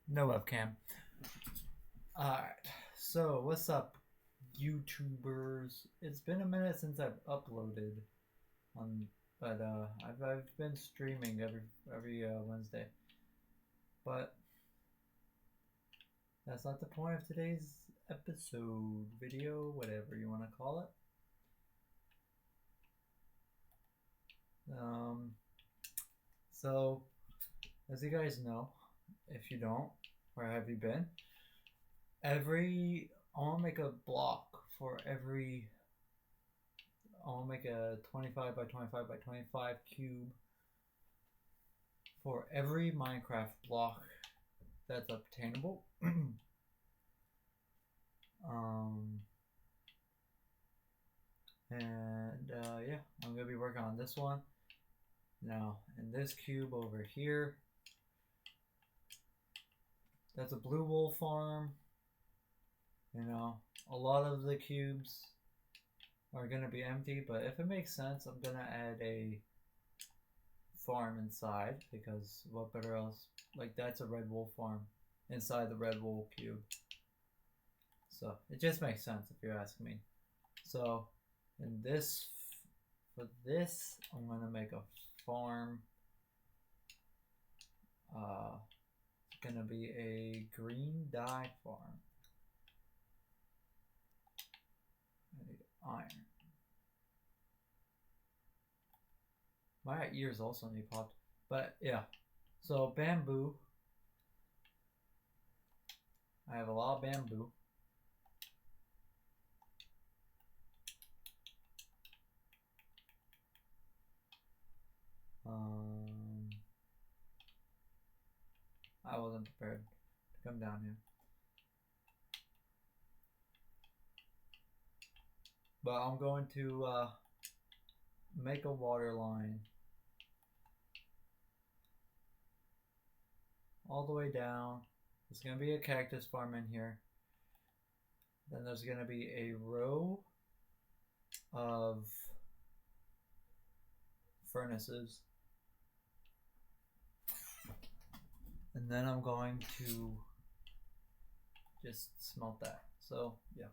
No webcam. Alright, so what's up, YouTubers? It's been a minute since I've uploaded on, but I've been streaming every Wednesday. But that's not the point of today's episode, video, whatever you want to call it. Um, so as you guys know, if you don't, where have you been? I want to make a block for every I'll make a 25 by 25 by 25 cube for every Minecraft block that's obtainable. um, yeah, I'm going to be working on this one. Now, in this cube over here, that's a blue wool farm. You know, a lot of the cubes are going to be empty, but if it makes sense, I'm going to add a farm inside because what better else? Like, that's a red wool farm inside the red wool cube. So it just makes sense if you ask me. So in this, for this, I'm gonna make a farm. It's gonna be a green dye farm. I need iron. My ears also need popped, but yeah. So bamboo. I have a lot of bamboo. I wasn't prepared to come down here. But I'm going to make a water line all the way down. There's going to be a cactus farm in here. Then there's going to be a row of furnaces. And then I'm going to just smelt that. So, yeah.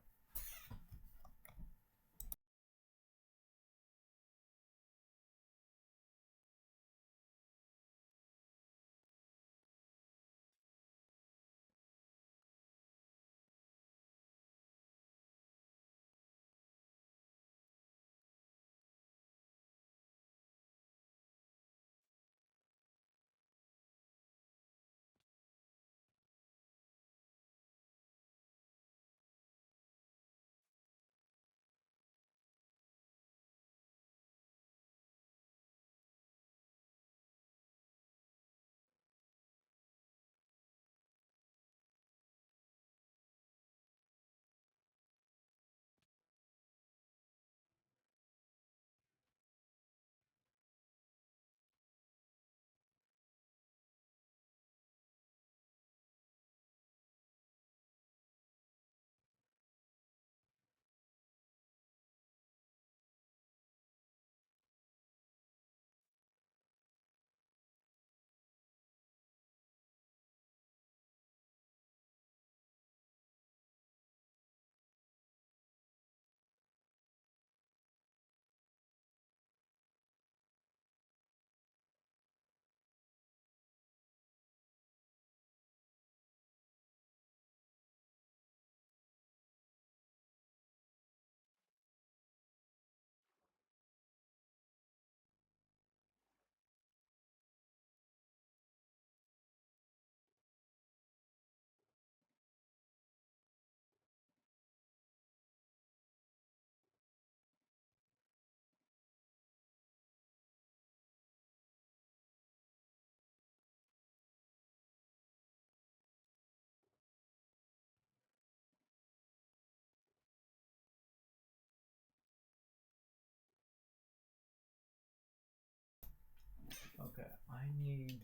Okay, I need.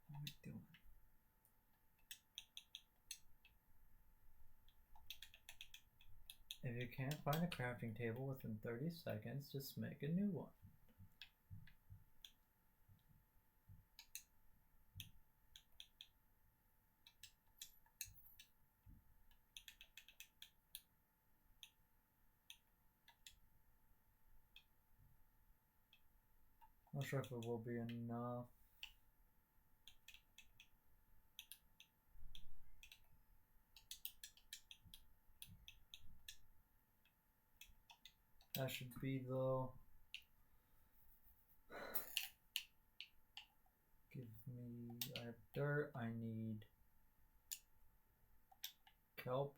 What am I doing? If you can't find a crafting table within 30 seconds, just make a new one. Not sure if it will be enough. That should be though. Give me, I have dirt, I need kelp.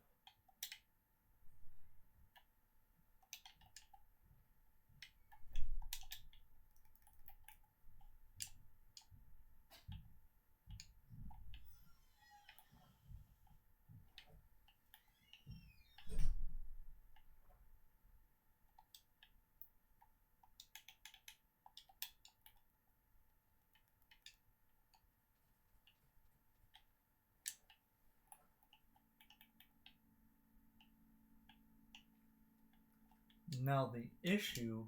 Now the issue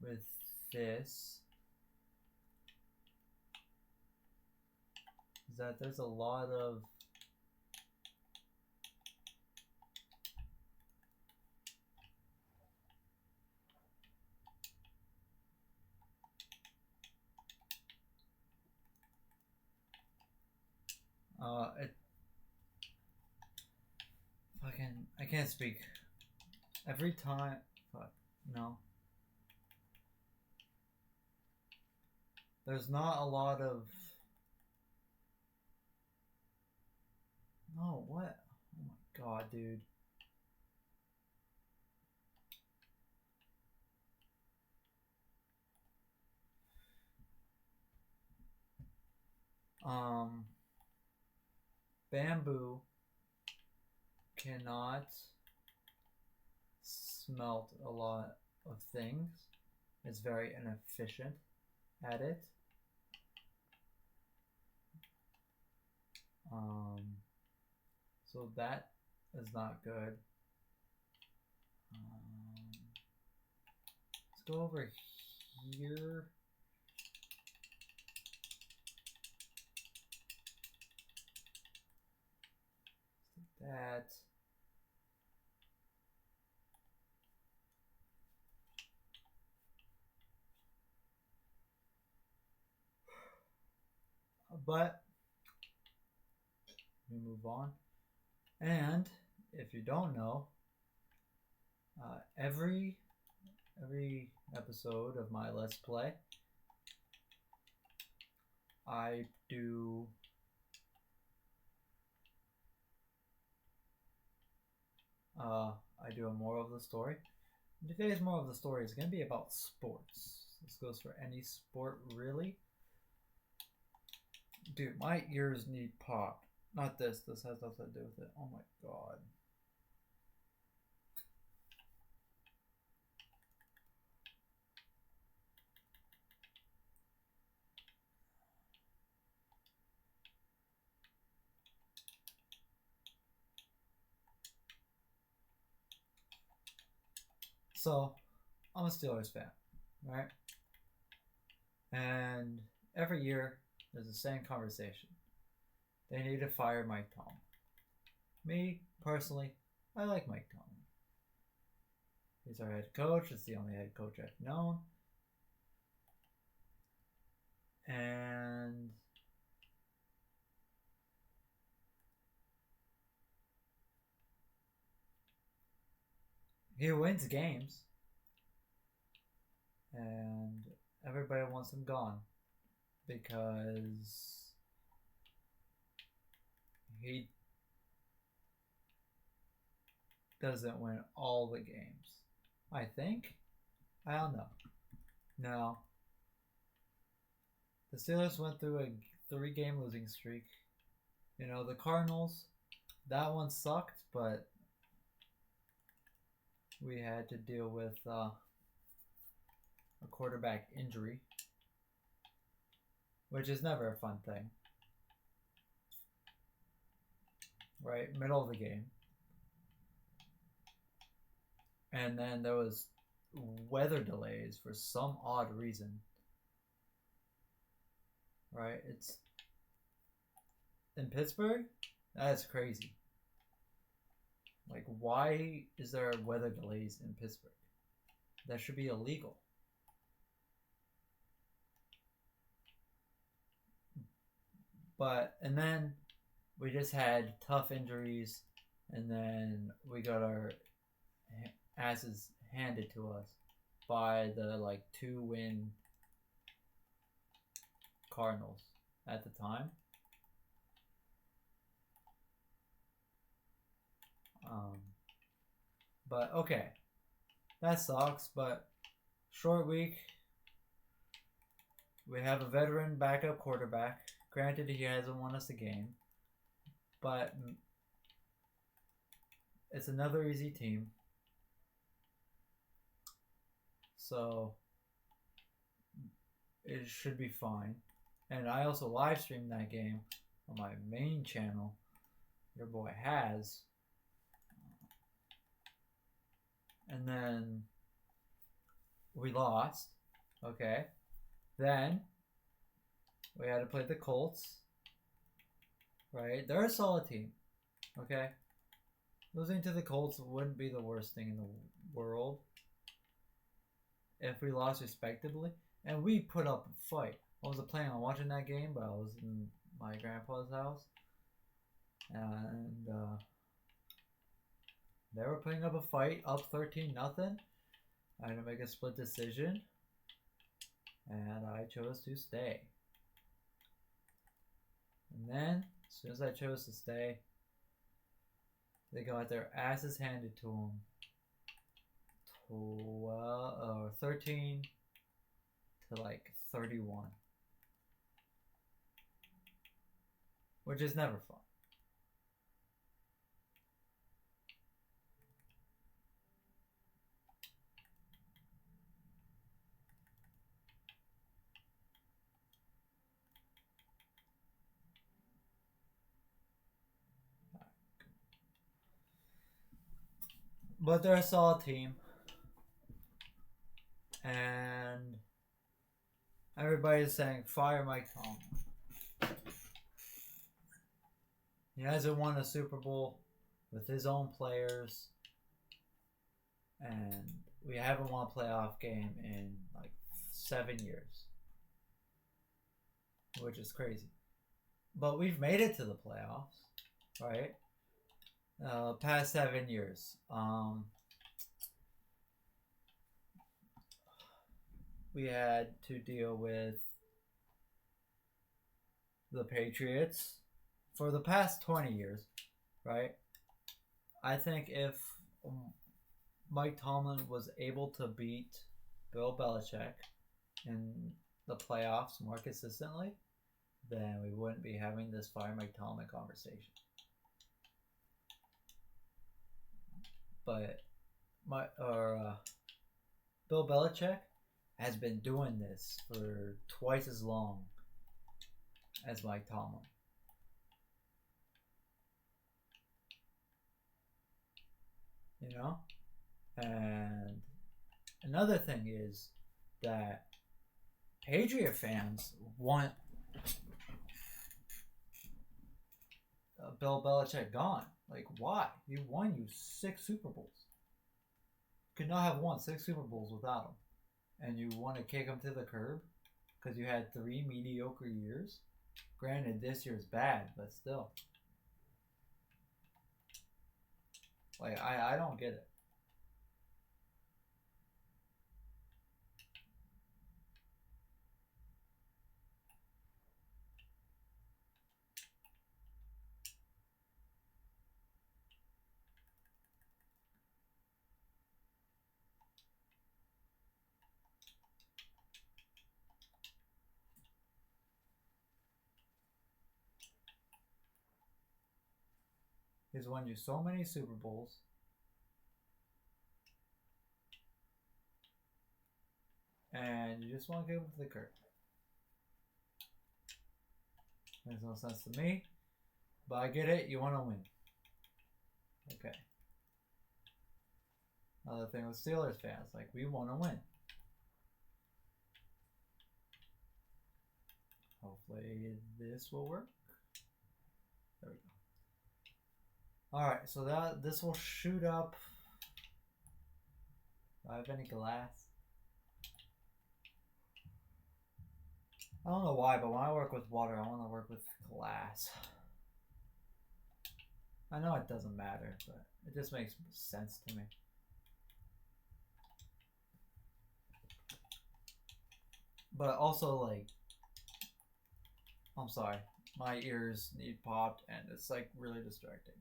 with this is that there's a lot of I can't speak. Every time, fuck, no. There's not a lot of, no, what? Oh my god, dude. Bamboo cannot smelt a lot of things. It's very inefficient at it. So that is not good. Let's go over here. That. But we move on. And if you don't know, every episode of my Let's Play, I do a moral of the story. Today's moral of the story is going to be about sports. This goes for any sport, really. Dude, my ears need pop. Not this. This has nothing to do with it. Oh my god. So, I'm a Steelers fan, right? And every year, there's the same conversation. They need to fire Mike Tomlin. Me, personally, I like Mike Tomlin. He's our head coach. It's the only head coach I've known. And he wins games. And everybody wants him gone because he doesn't win all the games. I think. I don't know. No. The Steelers went through a 3-game losing streak. You know, the Cardinals, that one sucked, but we had to deal with a quarterback injury, which is never a fun thing. Right? Middle of the game. And then there was weather delays for some odd reason. Right? It's in Pittsburgh? That's crazy. Like, why is there weather delays in Pittsburgh? That should be illegal. and then we just had tough injuries, and then we got our asses handed to us by the like 2-win Cardinals at the time. But okay, that sucks. But short week. We have a veteran backup quarterback. Granted, he hasn't won us a game, but it's another easy team. So it should be fine. And I also live streamed that game on my main channel. Your boy has. And then we lost. Okay. Then we had to play the Colts. Right? They're a solid team. Okay. Losing to the Colts wouldn't be the worst thing in the world if we lost respectably. And we put up a fight. I wasn't planning on watching that game, but I was in my grandpa's house. And they were putting up a fight, up 13-0. I had to make a split decision. And I chose to stay. And then, as soon as I chose to stay, they got their asses handed to them. 13 to like 31. Which is never fun. But they're a solid team. And everybody's saying, fire Mike Tomlin. He hasn't won a Super Bowl with his own players. And we haven't won a playoff game in like 7 years. Which is crazy. But we've made it to the playoffs, right? Past 7 years. We had to deal with the Patriots for the past 20 years, right? I think if Mike Tomlin was able to beat Bill Belichick in the playoffs more consistently, then we wouldn't be having this fire Mike Tomlin conversation. But Bill Belichick has been doing this for twice as long as Mike Tomlin. You know? And another thing is that Patriot fans want Bill Belichick gone. Like, why? He won you 6 Super Bowls. Could not have won 6 Super Bowls without him. And you want to kick him to the curb because you had 3 mediocre years. Granted, this year's bad, but still. Like, I don't get it. He's won you so many Super Bowls. And you just want to give him to the curb. Makes no sense to me. But I get it. You want to win. Okay. Another thing with Steelers fans. Like, we want to win. Hopefully this will work. There we go. Alright, so this will shoot up. Do I have any glass? I don't know why, but when I work with water, I want to work with glass. I know it doesn't matter, but it just makes sense to me. But also, like, I'm sorry, my ears need popped, and it's like really distracting.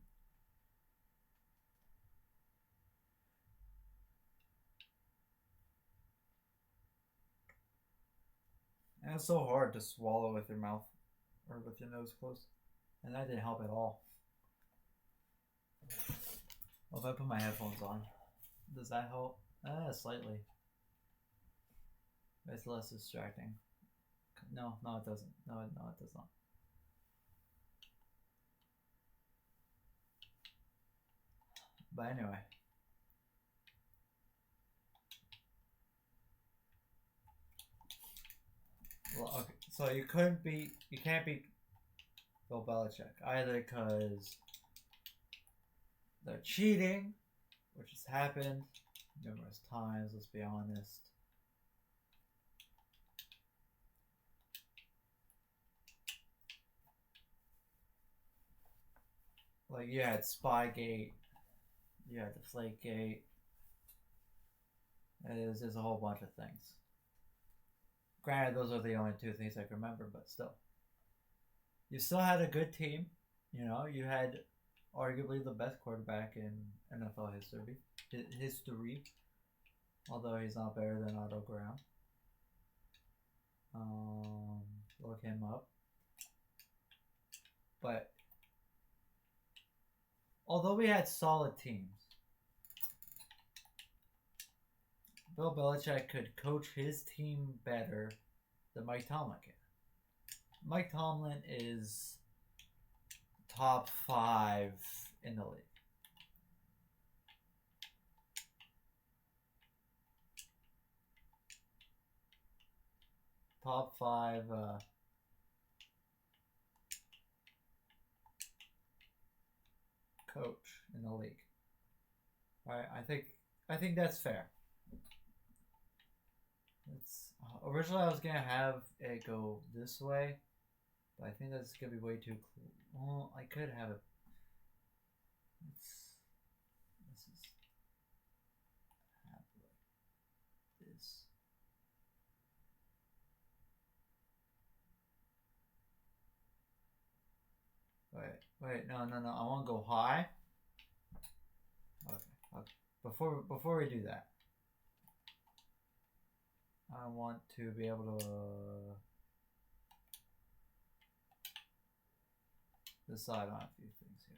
And it's so hard to swallow with your mouth or with your nose closed, and that didn't help at all. Well, if I put my headphones on, does that help? Slightly. It's less distracting. No, it doesn't. No, it does not. But anyway. Well, okay. So you can't beat Bill Belichick either because they're cheating, which has happened numerous times. Let's be honest. Like you had Spygate, you had Deflategate. There's a whole bunch of things. Granted, those are the only two things I can remember, but still. You still had a good team. You know, you had arguably the best quarterback in NFL history. Although he's not better than Otto Graham. Look him up. But although we had solid teams, Bill Belichick could coach his team better than Mike Tomlin can. Mike Tomlin is top 5 in the league. Top 5 coach in the league. All right, I think that's fair. Originally I was gonna have it go this way, but I think that's gonna be way too cool. Well, I could have it. This is like this. Wait, no. I want to go high. Okay. Before we do that, I want to be able to decide on a few things here.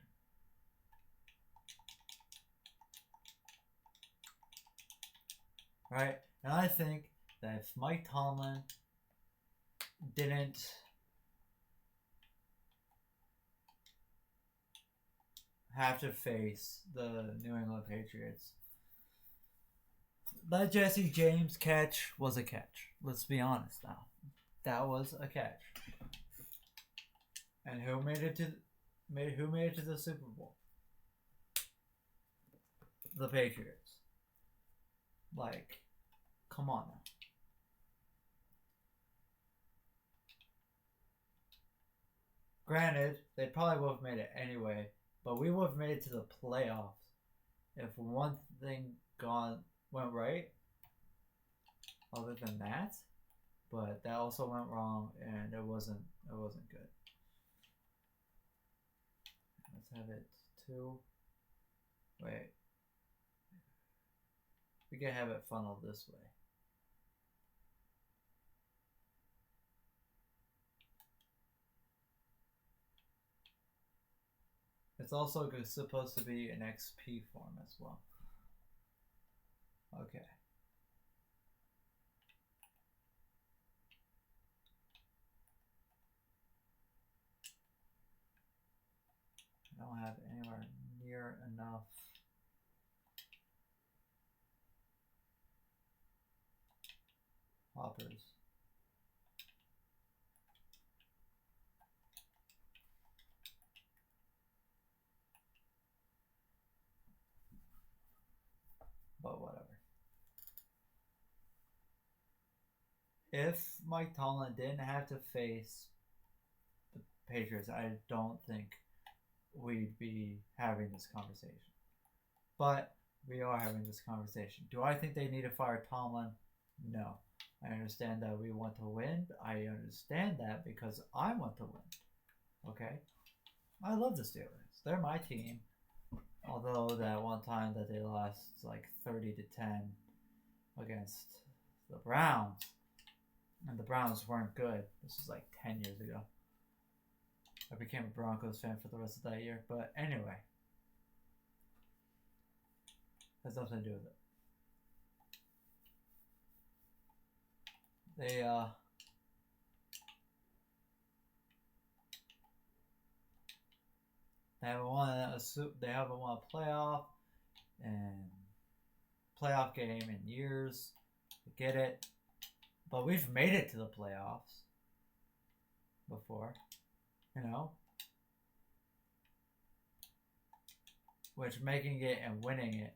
Right? And I think that if Mike Tomlin didn't have to face the New England Patriots, that Jesse James catch was a catch. Let's be honest now. That was a catch. And who made it to the Super Bowl? The Patriots. Like, come on now. Granted, they probably would have made it anyway, but we would have made it to the playoffs if one thing went right. Other than that, but that also went wrong, and it wasn't good. Let's have it 2. Wait, we can have it funneled this way. It's also supposed to be an XP form as well. Okay. I don't have anywhere near enough hoppers. But whatever. if Mike Tomlin didn't have to face the Patriots, I don't think we'd be having this conversation. But we are having this conversation. Do I think they need to fire Tomlin? No. I understand that we want to win. I understand that because I want to win. Okay? I love the Steelers. They're my team. Although that one time that they lost like 30-10 against the Browns, and the Browns weren't good. This was like 10 years ago. I became a Broncos fan for the rest of that year. But anyway, has nothing to do with it. They haven't won a playoff and playoff game in years. I get it, but we've made it to the playoffs before, you know. Which making it and winning it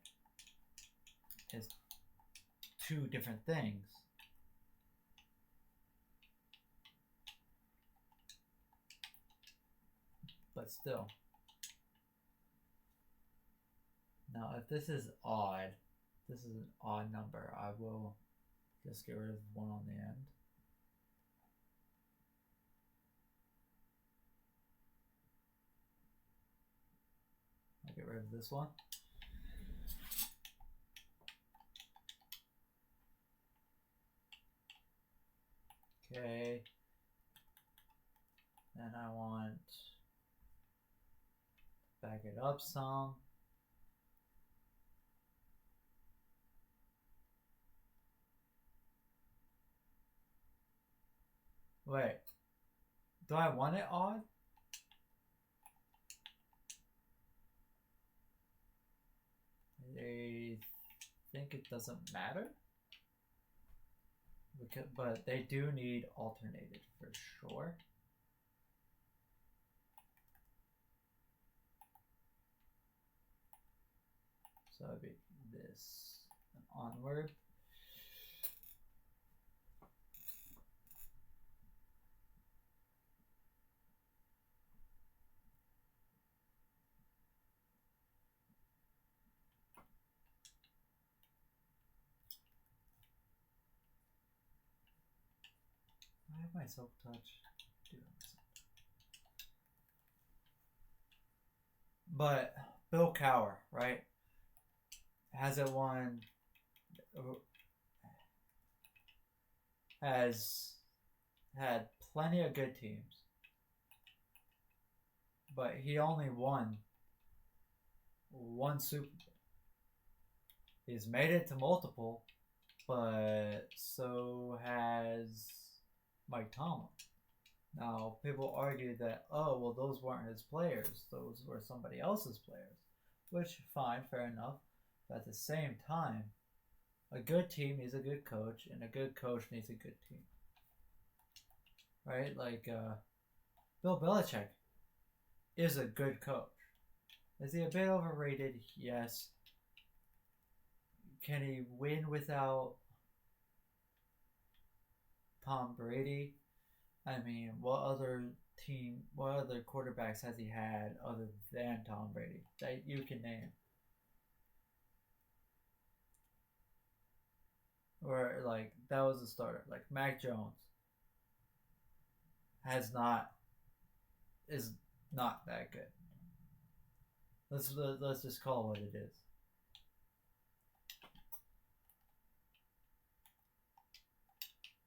is two different things. But still. Now, if this is odd, this is an odd number, I will just get rid of one on the end. I'll get rid of this one. Okay. Then I want to back it up some. Wait. Do I want it odd? I think it doesn't matter. But they do need alternated for sure. So it'd be this and onward. I have my self-touch. But Bill Cowher, right? Hasn't won. Has had plenty of good teams. But he only won one Super Bowl. He's made it to multiple, but so has Mike Tomlin. Now, people argue that, oh, well, those weren't his players. Those were somebody else's players. Which, fine, fair enough. But at the same time, a good team needs a good coach, and a good coach needs a good team. Right? Like, Bill Belichick is a good coach. Is he a bit overrated? Yes. Can he win without Tom Brady? I mean, what other quarterbacks has he had other than Tom Brady that you can name? Or like that was a starter. Like Mac Jones is not that good. Let's just call it what it is.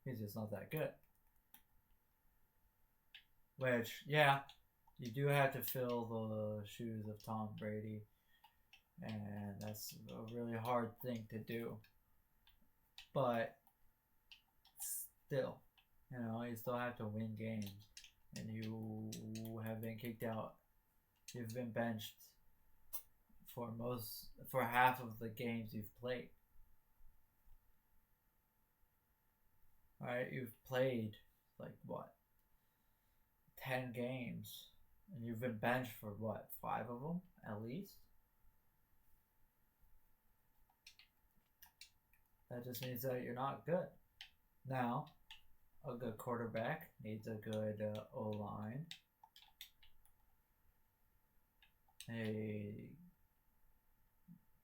He's just not that good. Which, yeah, you do have to fill the shoes of Tom Brady, and that's a really hard thing to do. But still, you still have to win games, and you have been kicked out. You've been benched for half of the games you've played. Alright, you've played like what? 10 games, and you've been benched for what? 5 of them at least? That just means that you're not good. Now, good quarterback, needs a good O-line, a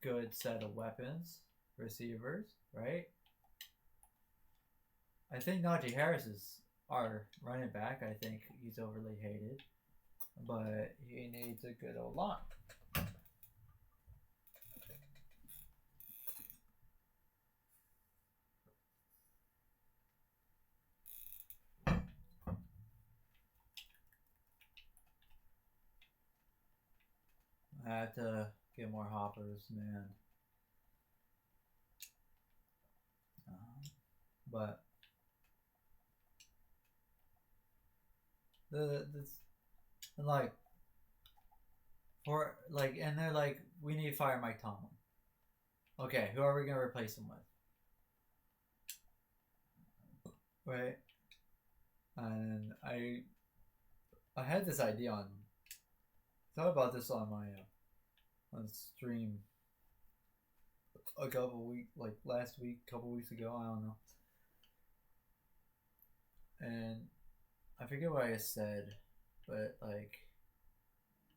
good set of weapons, receivers, right? I think Najee Harris is our running back. I think he's overly hated, but he needs a good O-line. I have to get more hoppers, man. But this and like for like and they're like, we need to fire Mike Tomlin. Okay, who are we gonna replace him with? Right? And I had this idea on thought about this on my on stream a couple weeks, like last week, couple weeks ago, I don't know. And I forget what I said, but like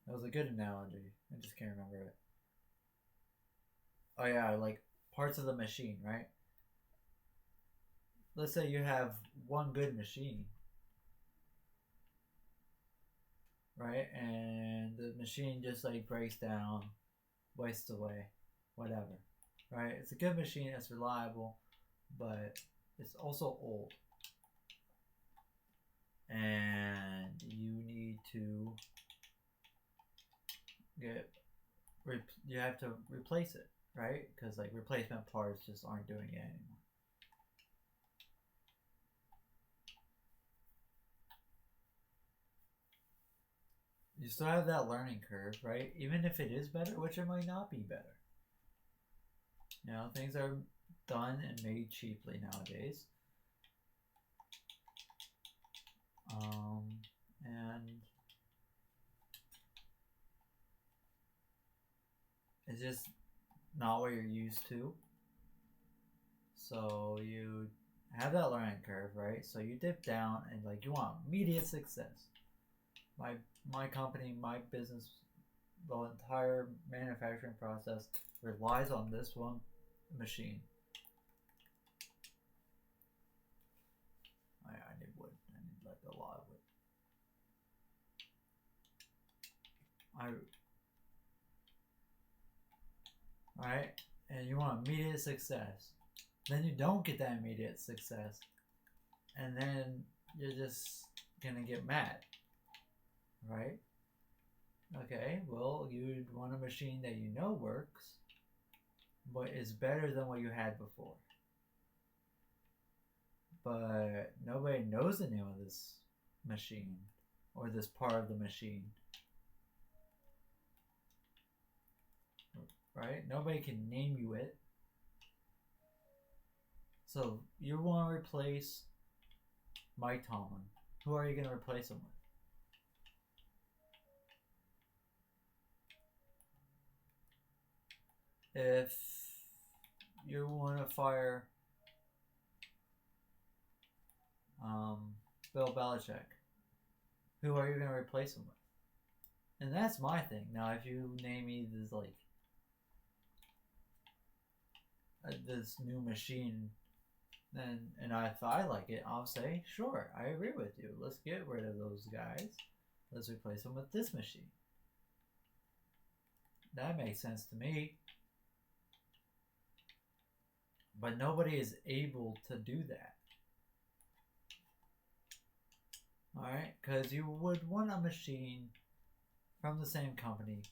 that was a good analogy. I just can't remember it. Oh yeah, like parts of the machine, right? Let's say you have one good machine, right? And the machine just like breaks down, wastes away, whatever, right? It's a good machine, it's reliable, but it's also old. And you need to you have to replace it, right? Because like replacement parts just aren't doing it anymore. You still have that learning curve, right? Even if it is better, which it might not be better. You know, things are done and made cheaply nowadays. And it's just not what you're used to. So you have that learning curve, right? So you dip down and like you want immediate success. My company, my business, the entire manufacturing process relies on this one machine. I need wood. I need like a lot of wood. Alright? And you want immediate success. Then you don't get that immediate success. And then you're just gonna get mad. Right? Okay, well, you'd want a machine that you know works, but is better than what you had before. But nobody knows the name of this machine or this part of the machine. Right? Nobody can name you it. So you want to replace Mike Tomlin. Who are you going to replace him with? If you want to fire Bill Belichick, who are you going to replace him with? And that's my thing. Now, if you name me this like this new machine, then and if I like it, I'll say sure. I agree with you. Let's get rid of those guys. Let's replace them with this machine. That makes sense to me. But nobody is able to do that. Alright? Because you would want a machine from the same company,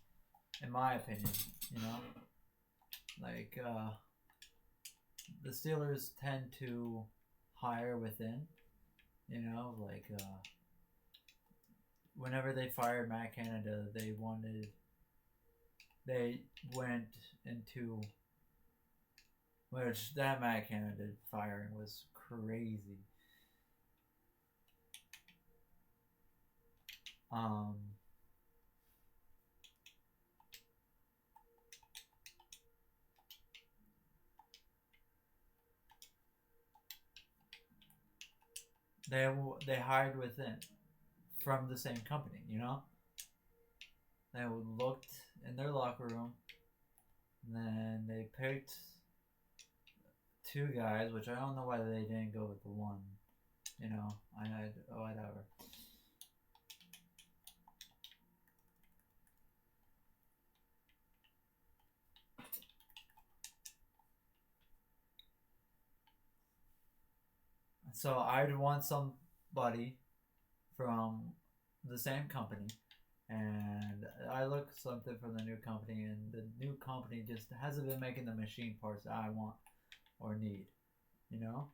in my opinion, you know? Like, the Steelers tend to hire within, you know? Like, whenever they fired Matt Canada, they went into, which that Matt Canada firing was crazy. They hired within from the same company. You know, they looked in their locker room, and then they picked two guys, which I don't know why they didn't go with the one. You know, whatever. So I'd want somebody from the same company, and I look something from the new company, and the new company just hasn't been making the machine parts that I want or need. You know,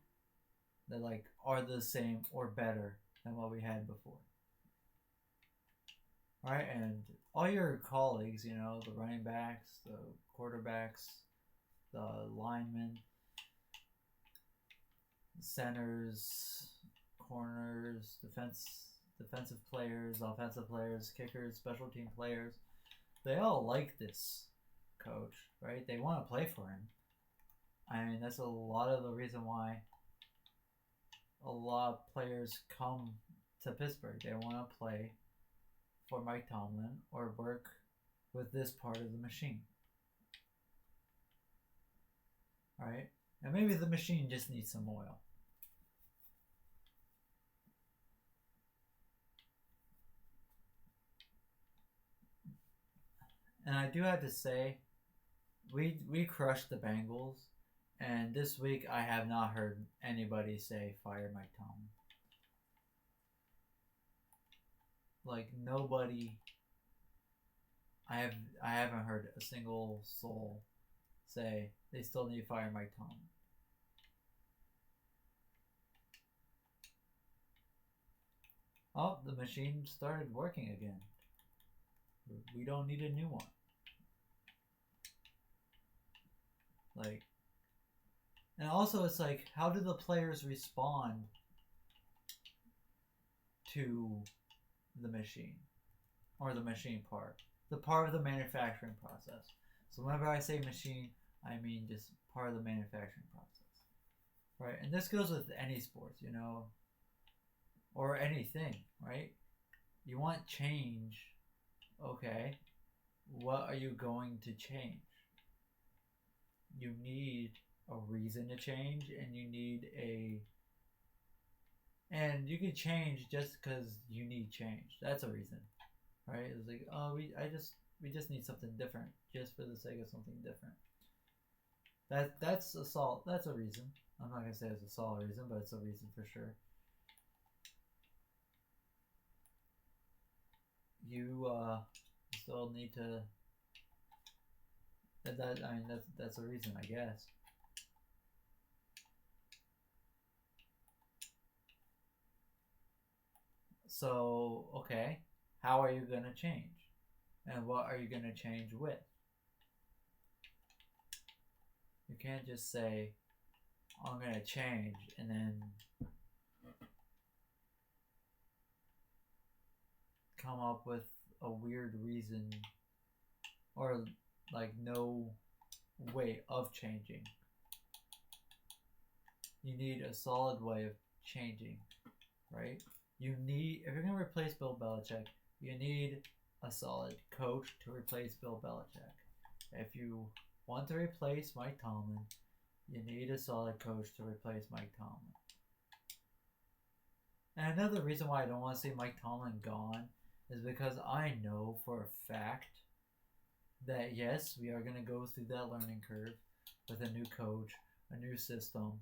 they like are the same or better than what we had before. Right, and all your colleagues, you know, the running backs, the quarterbacks, the linemen, centers, corners, defensive players, offensive players, kickers, special team players. They all like this coach, right? They want to play for him. I mean, that's a lot of the reason why a lot of players come to Pittsburgh. They want to play for Mike Tomlin or work with this part of the machine. Right? And maybe the machine just needs some oil. And I do have to say, we crushed the Bengals, and this week I have not heard anybody say fire Mike Tomlin. Like nobody. I haven't heard a single soul say they still need to fire Mike Tomlin. Oh, the machine started working again. We don't need a new one. Like, and also it's like, how do the players respond to the machine or the machine part, the part of the manufacturing process? So whenever I say machine, I mean just part of the manufacturing process, right? And this goes with any sports, you know, or anything, right? You want change, okay? What are you going to change? You need a reason to change, and you need a and you can change just because you need change. That's a reason, right? It's like, oh, we just need something different, just for the sake of something different. That's a solid. That's a reason. I'm not gonna say it's a solid reason, but it's a reason for sure. You still need to. That I mean that's a reason, I guess. So okay, how are you gonna change, and what are you gonna change with? You can't just say, I'm gonna change, and then come up with a weird reason or like no way of changing. You need a solid way of changing, right? You need, if you're gonna replace Bill Belichick, you need a solid coach to replace Bill Belichick. If you want to replace Mike Tomlin, you need a solid coach to replace Mike Tomlin. And another reason why I don't want to see Mike Tomlin gone is because I know for a fact that yes, we are going to go through that learning curve with a new coach, a new system,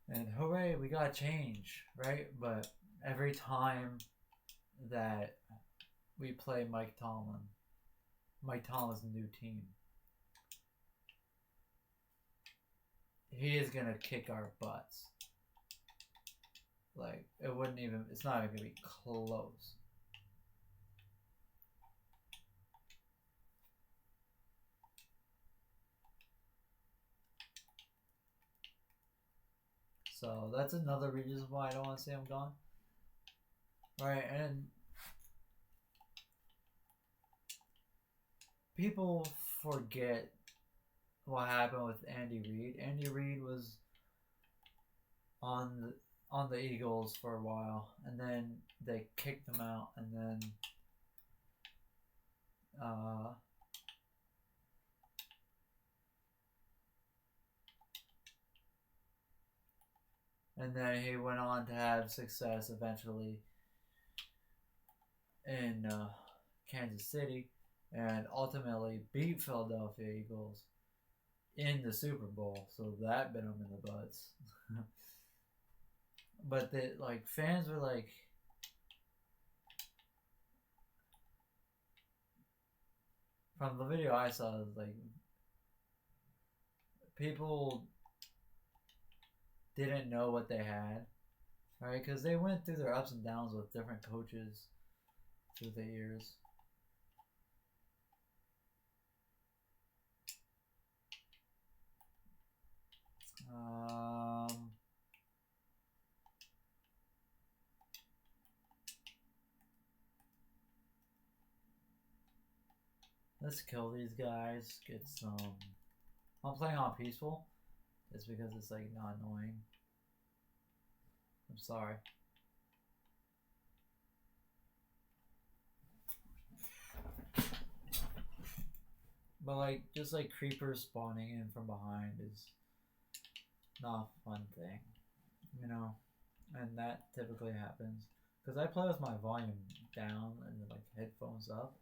and hooray, we got change, right? But every time that we play Mike Tomlin's new team, he is going to kick our butts. Like, it's not even going to be close. So that's another reason why I don't want to see him gone. Right, and people forget what happened with Andy Reid. Andy Reid was on on the Eagles for a while, and then they kicked them out, and then uh, he went on to have success eventually in Kansas City, and ultimately beat Philadelphia Eagles in the Super Bowl. So that bit them in the butts. But the fans were like, from the video I saw, like people didn't know what they had, right? Because they went through their ups and downs with different coaches through the years. Let's kill these guys. Get some. I'm playing on peaceful. It's because it's like not annoying. I'm sorry. But like, just like creepers spawning in from behind is not a fun thing, you know. And that typically happens because I play with my volume down and like headphones up.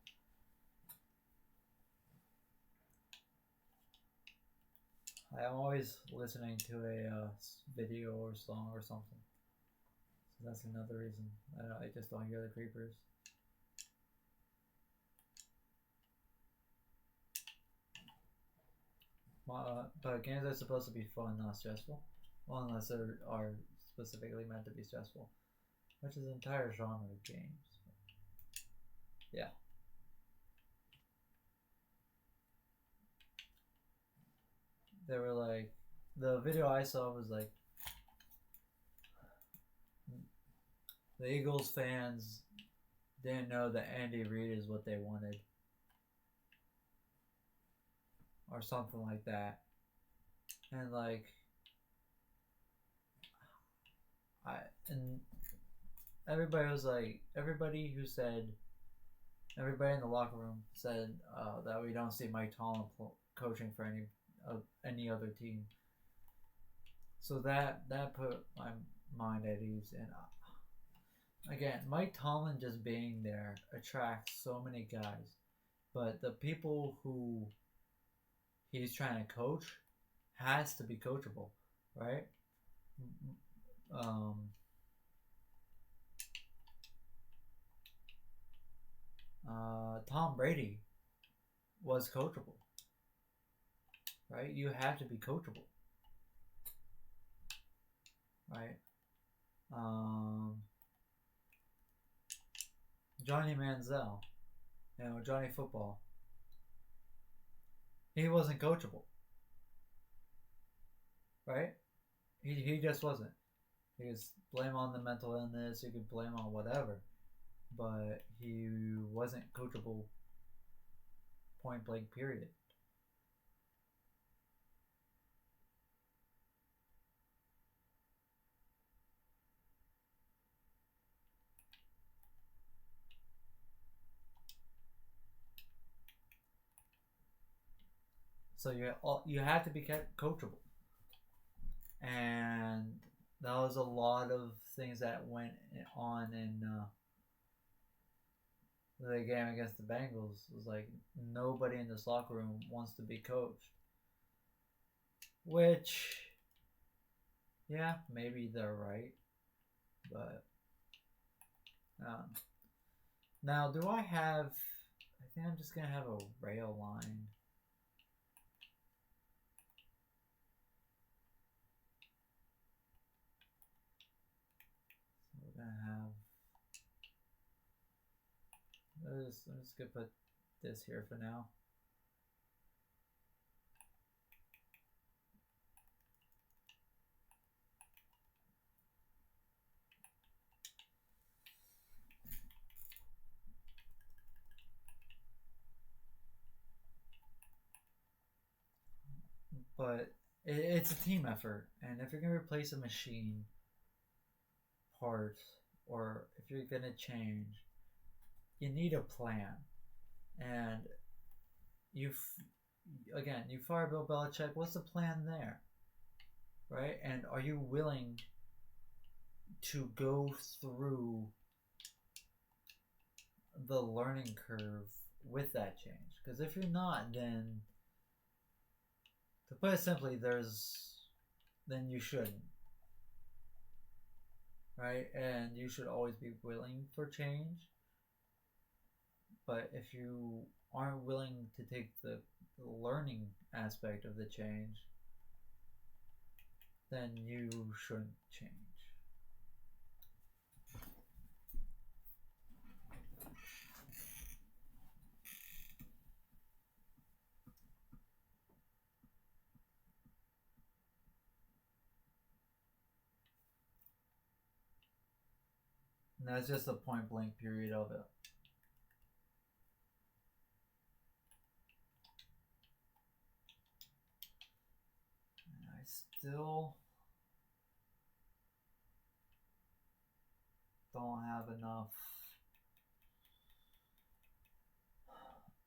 I'm always listening to a video or song or something. So that's another reason I just don't hear the creepers. But games are supposed to be fun, not stressful. Well, unless they are specifically meant to be stressful, which is an entire genre of games. Yeah. They were like, the video I saw was like, the Eagles fans didn't know that Andy Reid is what they wanted, or something like that. And like, and everybody was like, everybody in the locker room said that we don't see Mike Tomlin coaching for any other team. So that put my mind at ease. And again, Mike Tomlin just being there attracts so many guys, but the people who he's trying to coach has to be coachable, right? Tom Brady was coachable, right? You have to be coachable, right? Johnny Manziel, Johnny Football, he wasn't coachable, right? He just wasn't. You could blame on the mental illness, you could blame on whatever, but he wasn't coachable, point blank, period. So you have to be coachable, and that was a lot of things that went on in the game against the Bengals. It was like nobody in this locker room wants to be coached, which, yeah, maybe they're right, but now do I have? I think I'm just gonna have a rail line. We're gonna have. I'm just gonna put this here for now. But it's a team effort, and if you're gonna replace a machine, part, or if you're gonna change, you need a plan. And again, you fire Bill Belichick. What's the plan there, right? And are you willing to go through the learning curve with that change? Because if you're not, then, to put it simply, then you shouldn't, right? And you should always be willing for change. But if you aren't willing to take the learning aspect of the change, then you shouldn't change. And that's just the point blank period of it. And I still don't have enough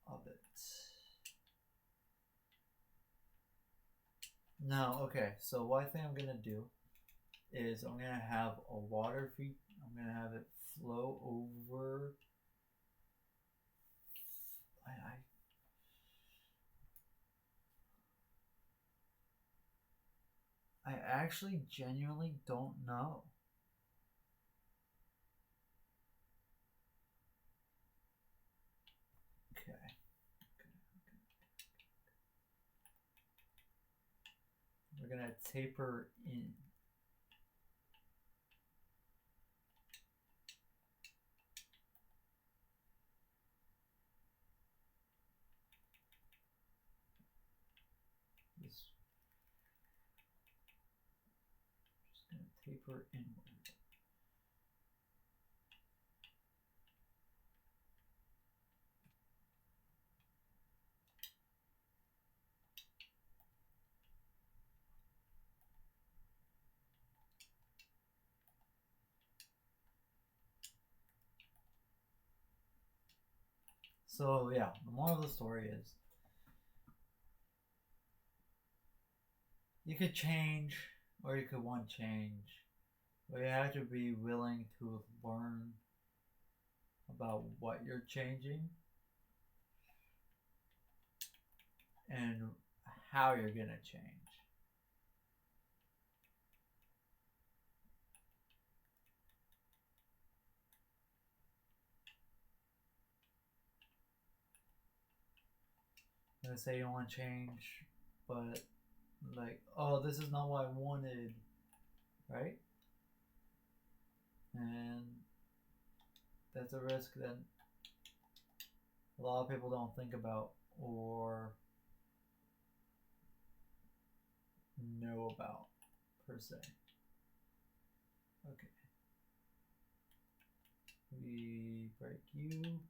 of it. No, okay, so what I think I'm gonna do is I'm gonna have a water feed. I'm gonna have it flow over. I actually genuinely don't know. Okay. We're gonna taper in. Just gonna taper inward. So yeah, the moral of the story is you could change or you could want change, but you have to be willing to learn about what you're changing and how you're gonna change. Let's say you want to change, but like, oh, this is not what I wanted, right? And that's a risk that a lot of people don't think about or know about, per se. Okay. We break you.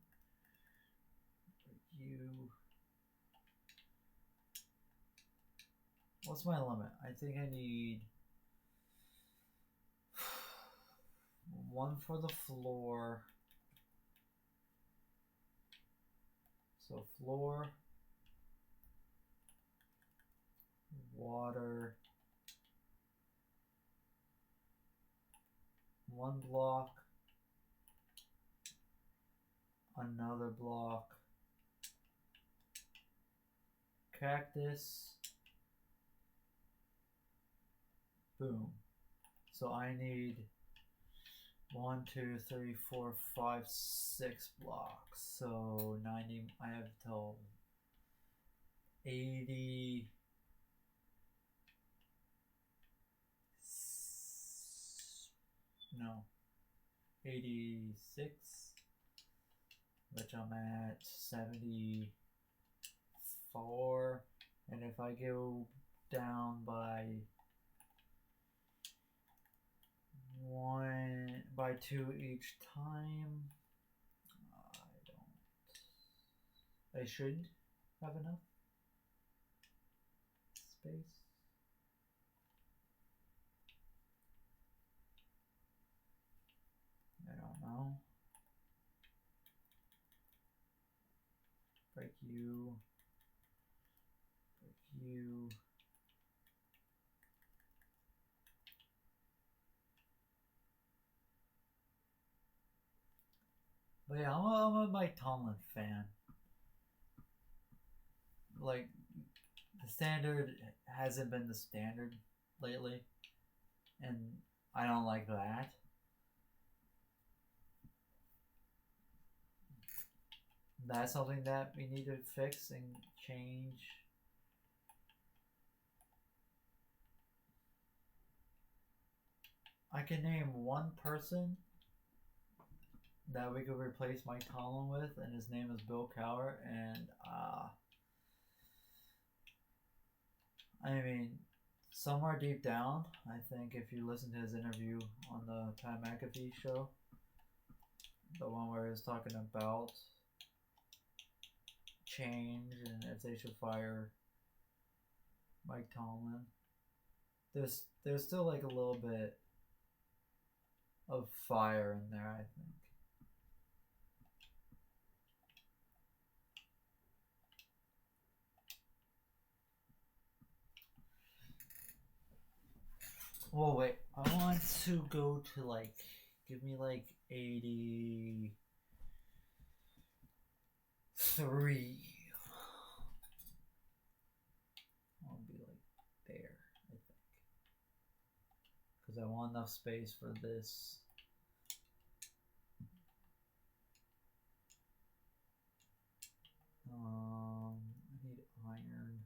Break you. What's my limit? I think I need one for the floor. So floor, water, one block, another block, cactus, boom. So I need 1, 2, 3, 4, 5, 6 blocks. So 90, I have till 80. No, 86, which I'm at 74. And if I go down by 2 each time, I should have enough space. No. Break you. Break you. But yeah, I'm a Mike Tomlin fan. Like, the standard hasn't been the standard lately, and I don't like that. That's something that we need to fix and change. I can name one person that we could replace Mike Tomlin with, and his name is Bill Cowher, and I mean, somewhere deep down, I think if you listen to his interview on the Pat McAfee show, the one where he was talking about change and if they should fire Mike Tomlin, there's still like a little bit of fire in there, I think. Well, wait, I want to go to like, give me like 83. I'll be like there, I think. Because I want enough space for this. I need iron.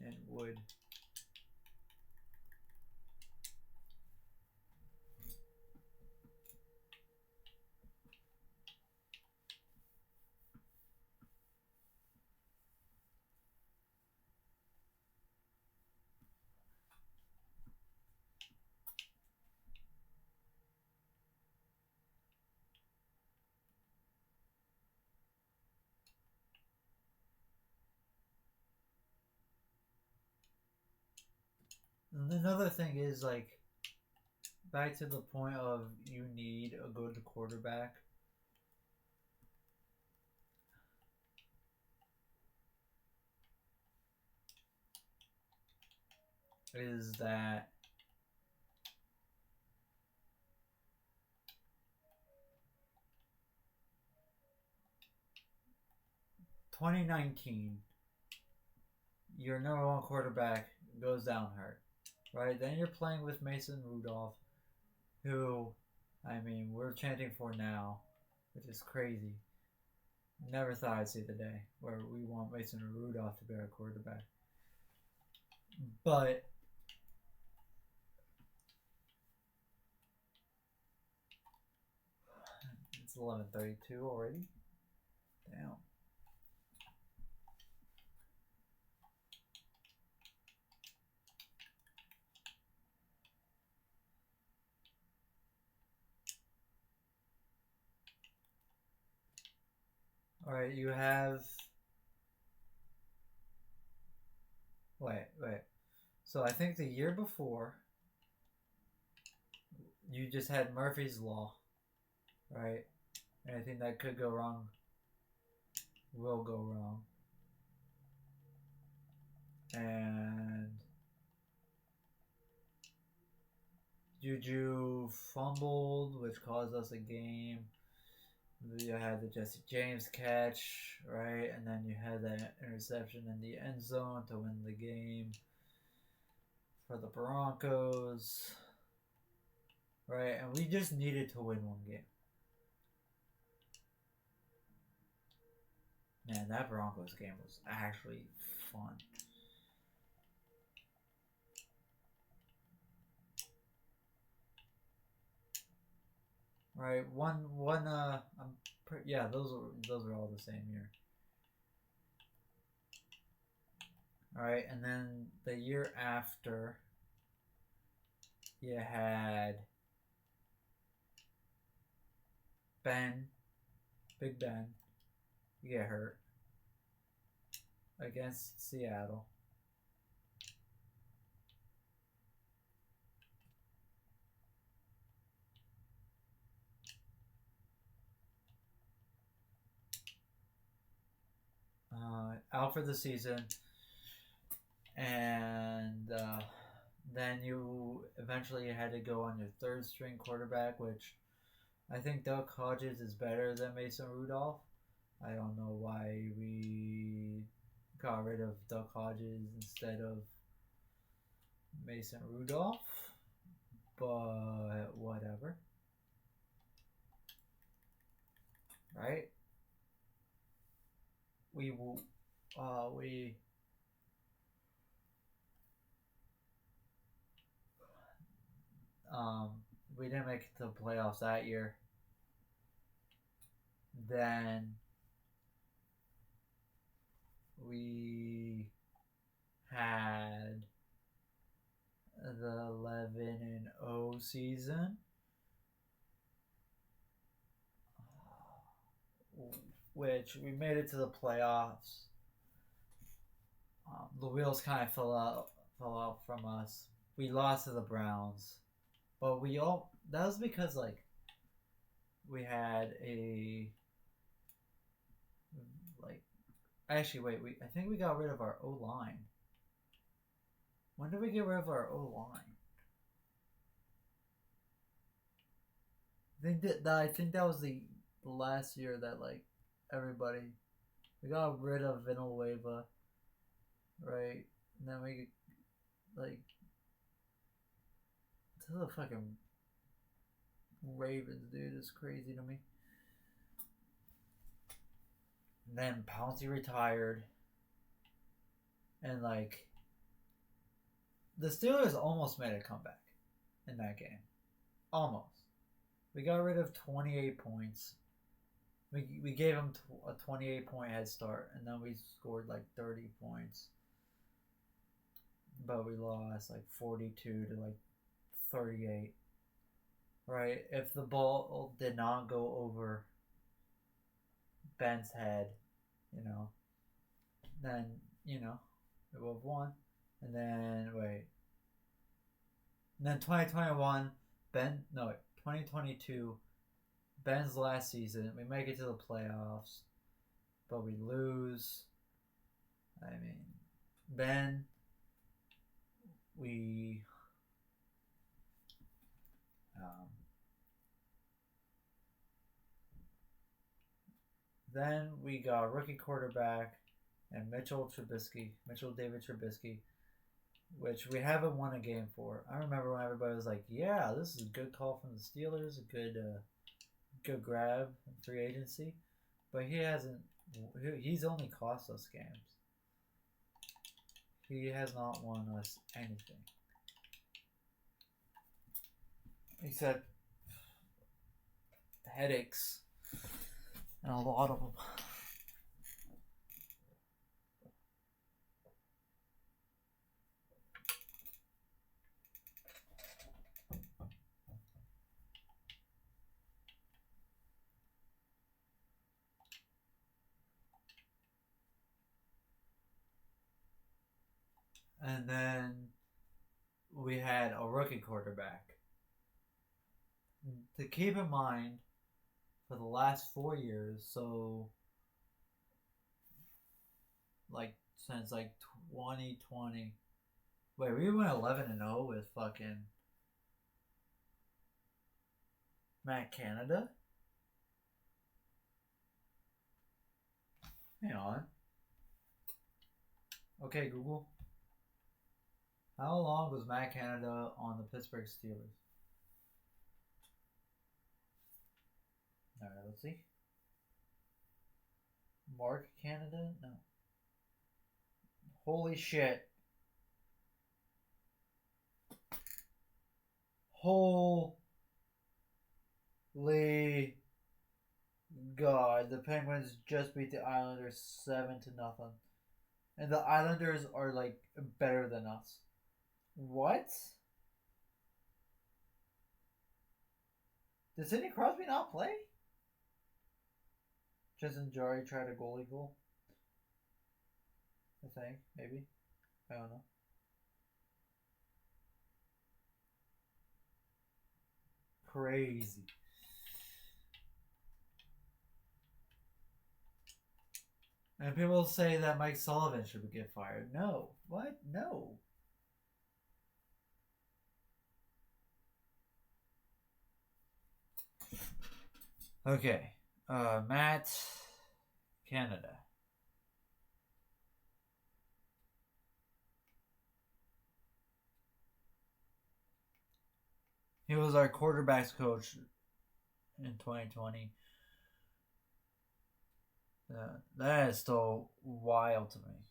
And wood. And another thing is like, back to the point of you need a good quarterback. Is that 2019, your number one quarterback goes down hurt, right? Then you're playing with Mason Rudolph, who, I mean, we're chanting for now, which is crazy. Never thought I'd see the day where we want Mason Rudolph to be our quarterback. But it's 11:32 already. Damn. All right, you have. Wait. So I think the year before, you just had Murphy's Law, right? Anything that could go wrong will go wrong. And Juju fumbled, which caused us a game. You had the Jesse James catch, right? And then you had that interception in the end zone to win the game for the Broncos, right? And we just needed to win one game. Man, that Broncos game was actually fun. Right, yeah, those are all the same year. All right, and then the year after, you had Big Ben, get hurt against Seattle. out for the season, and then you eventually had to go on your third string quarterback, which I think Duck Hodges is better than Mason Rudolph. I don't know why we got rid of Duck Hodges instead of Mason Rudolph, but whatever. Right? We we didn't make it to the playoffs that year. Then we had the 11-0 season, which we made it to the playoffs. The wheels kind of fell out from us. We lost to the Browns, but that was because like we had actually wait, I think we got rid of our O line. When did we get rid of our O line? I think that was the last year that like everybody we got rid of Villanueva, right? And then we like to the fucking Ravens, dude, is crazy to me. And then Pouncey retired, and like the Steelers almost made a comeback in that game, almost. We got rid of 28 points. We gave them a 28-point head start, and then we scored like 30 points. But we lost like 42 to like 38. Right? If the ball did not go over Ben's head, then, we would have won. And then, wait. And then 2021, 2022, Ben's last season, we make it to the playoffs, but we lose. I mean, Ben, we then we got a rookie quarterback and Mitchell David Trubisky, which we haven't won a game for. I remember when everybody was like, "Yeah, this is a good call from the Steelers, a good grab in free agency," but he hasn't. He's only cost us games. He has not won us anything, except headaches, and a lot of them. And then we had a rookie quarterback. To keep in mind, for the last 4 years, so like since like 2020, wait, we went 11-0 with fucking Matt Canada. Hang on. Okay, Google. How long was Matt Canada on the Pittsburgh Steelers? Alright, let's see. Mark Canada? No. Holy shit. Holy God. The Penguins just beat the Islanders 7-0. And the Islanders are like better than us. What? Did Sidney Crosby not play? Justin Jari tried a goalie goal. I think, maybe. I don't know. Crazy. And people say that Mike Sullivan should get fired. No. What? No. Okay. Matt Canada. He was our quarterbacks coach in 2020. That is still wild to me.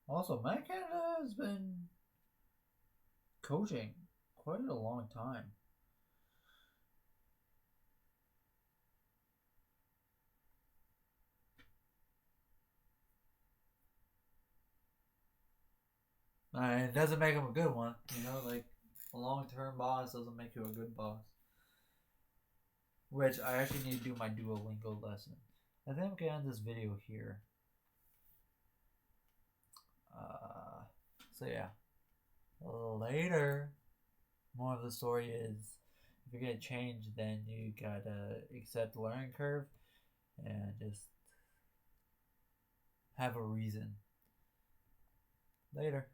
Also, Matt Canada has been coaching quite a long time. It doesn't make him a good one, you know, like a long-term boss doesn't make you a good boss. Which I actually need to do my Duolingo lesson. I think I'm gonna end this video here. So yeah, later. More of the story is, if you're gonna change, then you gotta accept the learning curve and just have a reason. Later.